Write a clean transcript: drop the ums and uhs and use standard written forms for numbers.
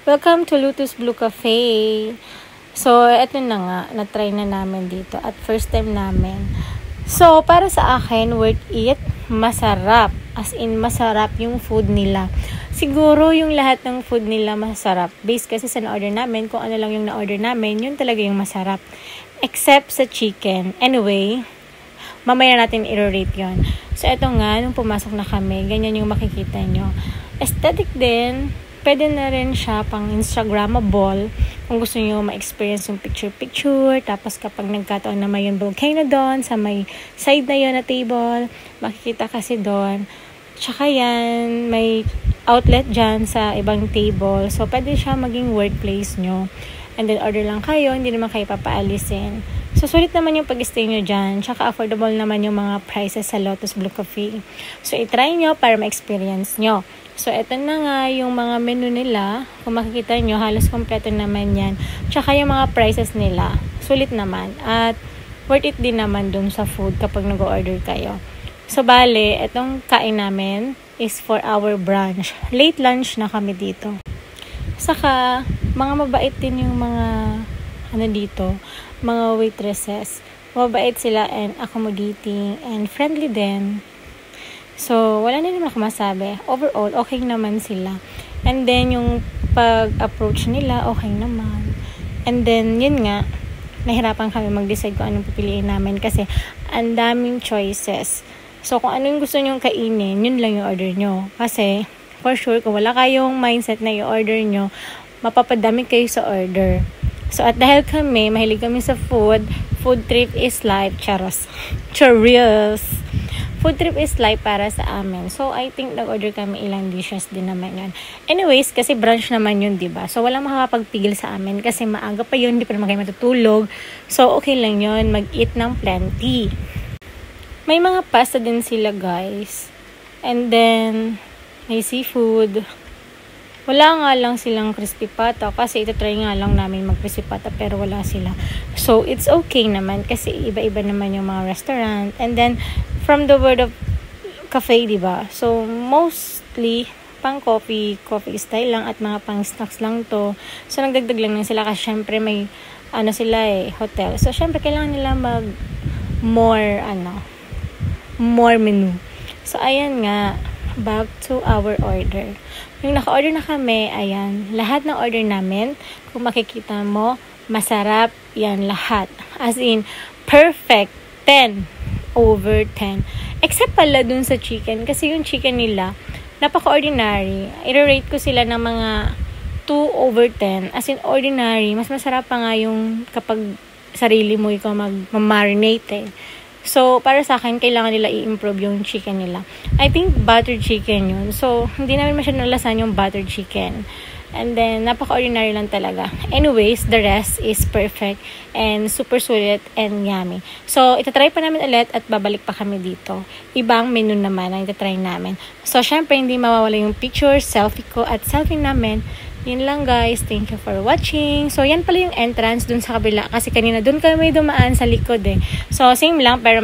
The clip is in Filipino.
Welcome to Lotus Blue Cafe. So, eto na nga, na-try na namin dito at first time namin. So, para sa akin, worth it, masarap. As in, masarap yung food nila. Siguro yung lahat ng food nila masarap. Based kasi sa na-order namin, kung ano lang yung na-order namin, yun talaga yung masarap. Except sa chicken. Anyway, mamaya natin i-rate yun. So, eto nga, nung pumasok na kami, ganyan yung makikita nyo. Aesthetic din. Pwede na rin siya pang Instagrammable. Kung gusto nyo ma-experience yung picture-picture. Tapos kapag nagkataon na may yung volcano doon, sa may side na yun na table, makikita kasi doon. Tsaka yan, may outlet dyan sa ibang table. So, pwede siya maging workplace nyo. And then, order lang kayo. Hindi naman kayo papaalisin. So, sulit naman yung pag-stay nyo dyan. Tsaka, affordable naman yung mga prices sa Lotus Blue Cafe. So, itry nyo para ma-experience nyo. So, eto na nga yung mga menu nila. Kung makikita nyo, halos kompleto naman yan. Tsaka yung mga prices nila. Sulit naman. At, worth it din naman dun sa food kapag nag-order kayo. So, bale, etong kain namin is for our brunch. Late lunch na kami dito. Saka, mga mabait din yung mga dito, mga waitresses. Mabait sila and accommodating and friendly din. So, wala na naman ako masabi. Overall, okay naman sila. And then, yung pag-approach nila, okay naman. And then, yun nga, nahirapan kami mag-decide kung anong pipiliin namin kasi ang daming choices. So, kung ano yung gusto nyong kainin, yun lang yung order nyo. Kasi, for sure, kung wala kayong mindset na i-order nyo, mapapadami kayo sa order. So, at dahil kami, mahilig kami sa food trip is life, charos. Charos. Food trip is life para sa amin. So, I think nag-order kami ilang dishes din naman yun. Anyways, kasi brunch naman yun, diba? So, walang makakapagpigil sa amin kasi maaga pa yun, hindi pa naman kayo matutulog. So, okay lang yun, mag-eat ng plenty. May mga pasta din sila, guys. And then, may seafood. Wala nga lang silang crispy pata kasi itatry nga lang namin mag-crispy pata pero wala sila. So, it's okay naman kasi iba-iba naman yung mga restaurant. And then, from the word of cafe, diba? So, mostly, pang coffee style lang at mga pang snacks lang to. So, nagdagdag lang sila kasi syempre may, hotel. So, syempre, kailangan nila more menu. So, ayan nga, back to our order. Yung naka-order na kami, ayan, lahat ng order namin, kung makikita mo, masarap yan lahat. As in, perfect, 10 over 10. Except pala dun sa chicken, kasi yung chicken nila, napaka-ordinary. I-rate ko sila ng mga 2 over 10. As in, ordinary. Mas masarap pa nga yung kapag sarili mo ikaw mag-marinate So, para sa akin, kailangan nila i-improve yung chicken nila. I think buttered chicken yun. So, hindi namin masyadong nalasan yung buttered chicken. And then, napaka-ordinary lang talaga. Anyways, the rest is perfect and super sulit and yummy. So, itatry pa namin ulit at babalik pa kami dito. Ibang menu naman ang itatry namin. So, syempre, hindi mawawala yung picture, selfie ko at selfie namin. Yun lang guys. Thank you for watching. So, yan pala yung entrance dun sa kabila. Kasi kanina dun kami dumaan sa likod So, same lang pero